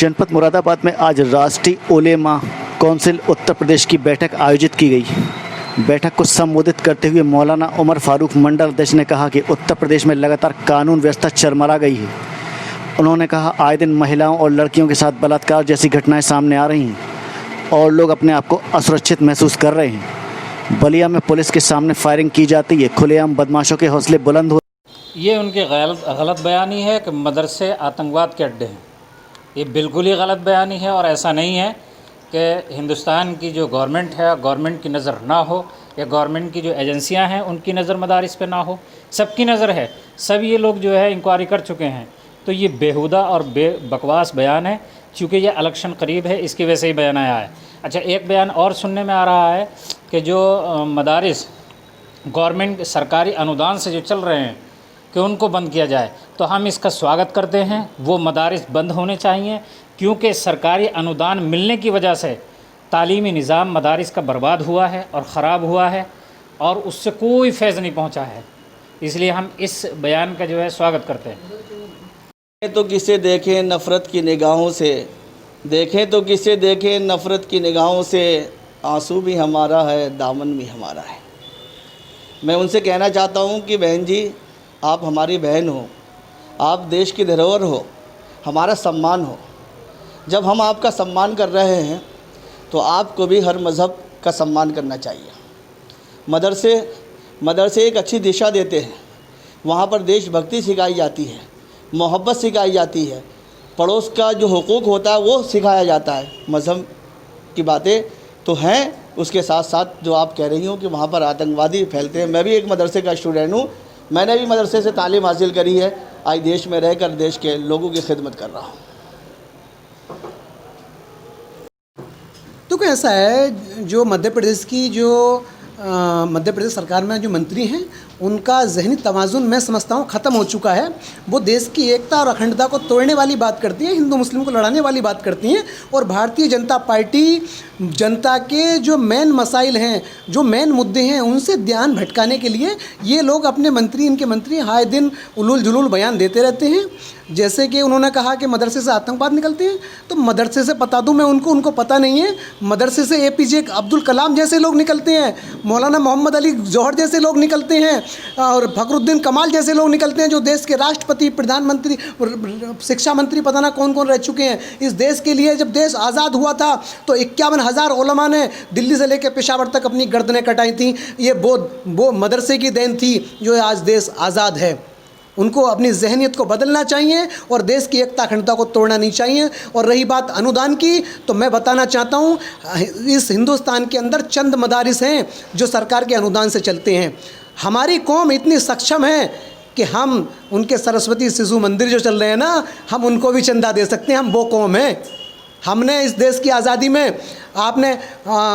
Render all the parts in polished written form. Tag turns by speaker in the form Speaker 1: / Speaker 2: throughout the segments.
Speaker 1: जनपद मुरादाबाद में आज राष्ट्रीय उलेमा काउंसिल उत्तर प्रदेश की बैठक आयोजित की गई। बैठक को संबोधित करते हुए मौलाना उमर फारूक मंडल अध्यक्ष ने कहा कि उत्तर प्रदेश में लगातार कानून व्यवस्था चरमरा गई है। उन्होंने कहा आए दिन महिलाओं और लड़कियों के साथ बलात्कार जैसी घटनाएं सामने आ रही हैं और लोग अपने आप को असुरक्षित महसूस कर रहे हैं। बलिया में पुलिस के सामने फायरिंग की जाती है, खुलेआम बदमाशों के हौसले बुलंद हो।
Speaker 2: ये उनकी गलत बयानी है कि मदरसे आतंकवाद के अड्डे हैं। ये बिल्कुल ही गलत बयानी है और ऐसा नहीं है कि हिंदुस्तान की जो गवर्नमेंट है, गवर्नमेंट की नज़र ना हो या गवर्नमेंट की जो एजेंसियां हैं उनकी नज़र मदारिस पे ना हो, सबकी नज़र है। सब ये लोग जो है इंक्वायरी कर चुके हैं। तो ये बेहुदा और बकवास बयान है, चूँकि ये इलेक्शन करीब है इसकी वजह से ही बयान आया है। अच्छा, एक बयान और सुनने में आ रहा है कि जो मदारिस गवर्नमेंट सरकारी अनुदान से जो चल रहे हैं कि उनको बंद किया जाए, तो हम इसका स्वागत करते हैं। वो मदारिस बंद होने चाहिए क्योंकि सरकारी अनुदान मिलने की वजह से तालीमी निज़ाम मदारिस का बर्बाद हुआ है और ख़राब हुआ है और उससे कोई फैज़ नहीं पहुंचा है। इसलिए हम इस बयान का जो है स्वागत करते हैं।
Speaker 3: तो किसे देखें नफ़रत की निगाहों से, देखें तो किसे देखें नफ़रत की निगाहों से, आंसू भी हमारा है दामन भी हमारा है। मैं उनसे कहना चाहता हूं कि बहन जी, आप हमारी बहन हो, आप देश की धरोहर हो, हमारा सम्मान हो। जब हम आपका सम्मान कर रहे हैं तो आपको भी हर मज़हब का सम्मान करना चाहिए। मदरसे एक अच्छी दिशा देते हैं। वहाँ पर देशभक्ति सिखाई जाती है, मोहब्बत सिखाई जाती है, पड़ोस का जो हुकूक होता है वो सिखाया जाता है। मज़हब की बातें तो हैं, उसके साथ साथ जो आप कह रही हो कि वहाँ पर आतंकवादी फैलते हैं। मैं भी एक मदरसे का स्टूडेंट हूँ, मैंने भी मदरसे से तालीम हासिल करी है। आज देश में रहकर देश के लोगों की खिदमत कर रहा हूँ।
Speaker 4: तो क्या ऐसा है, जो मध्य प्रदेश की मध्य प्रदेश सरकार में जो मंत्री हैं उनका ज़हनी तवाज़ुन मैं समझता हूँ ख़त्म हो चुका है। वो देश की एकता और अखंडता को तोड़ने वाली बात करती हैं, हिंदू मुस्लिम को लड़ाने वाली बात करती हैं। और भारतीय जनता पार्टी जनता के जो मेन मसाइल हैं, जो मेन मुद्दे हैं, उनसे ध्यान भटकाने के लिए ये लोग अपने मंत्री, इनके मंत्री आए दिन उलूल जुलूल बयान देते रहते हैं। जैसे कि उन्होंने कहा कि मदरसे से आतंकवाद निकलते हैं, तो मदरसे से बता दूं मैं उनको पता नहीं है। मदरसे से APJ अब्दुल कलाम जैसे लोग निकलते हैं, मौलाना मोहम्मद अली जौहर जैसे लोग निकलते हैं और फखरुद्दीन कमाल जैसे लोग निकलते हैं, जो देश के राष्ट्रपति, प्रधानमंत्री, शिक्षा मंत्री पता ना कौन कौन रह चुके हैं इस देश के लिए। जब देश आज़ाद हुआ था तो 51,000 उलमा ने दिल्ली से लेकर पेशावर तक अपनी गर्दनें कटाई थी। ये वो मदरसे की देन थी जो आज देश आज़ाद है। उनको अपनी जहनीत को बदलना चाहिए और देश की एकता अखंडता को तोड़ना नहीं चाहिए। और रही बात अनुदान की, तो मैं बताना चाहता हूँ, इस हिंदुस्तान के अंदर चंद मदारिस हैं जो सरकार के अनुदान से चलते हैं। हमारी कौम इतनी सक्षम है कि हम उनके सरस्वती शिशु मंदिर जो चल रहे हैं ना, हम उनको भी चंदा दे सकते हैं। हम वो कौम है। हमने इस देश की आज़ादी में, आपने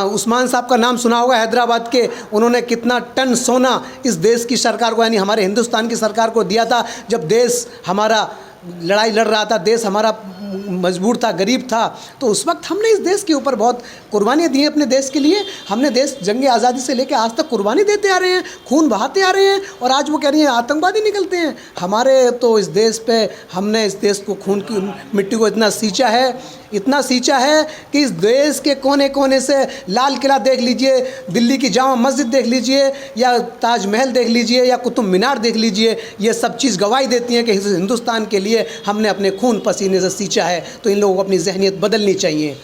Speaker 4: उस्मान साहब का नाम सुना होगा, हैदराबाद के, उन्होंने कितना टन सोना इस देश की सरकार को, यानी हमारे हिंदुस्तान की सरकार को दिया था। जब देश हमारा लड़ाई लड़ रहा था, देश हमारा मजबूर था, गरीब था, तो उस वक्त हमने इस देश के ऊपर बहुत कुर्बानियाँ दी हैं अपने देश के लिए। हमने देश जंग आज़ादी से लेकर आज तक कुर्बानी देते आ रहे हैं, खून बहाते आ रहे हैं, और आज वो कह रही हैं आतंकवादी निकलते हैं। हमारे तो इस देश पे, हमने इस देश को खून की मिट्टी को इतना सींचा है कि इस देश के कोने कोने से लाल किला देख लीजिए, दिल्ली की जामा मस्जिद देख लीजिए, या ताजमहल देख लीजिए, या कुतुब मीनार देख लीजिए, ये सब चीज़ गवाही देती हैं कि हिंदुस्तान के लिए हमने अपने खून पसीने से सींचा है। तो इन लोगों को अपनी जहनीत बदलनी चाहिए।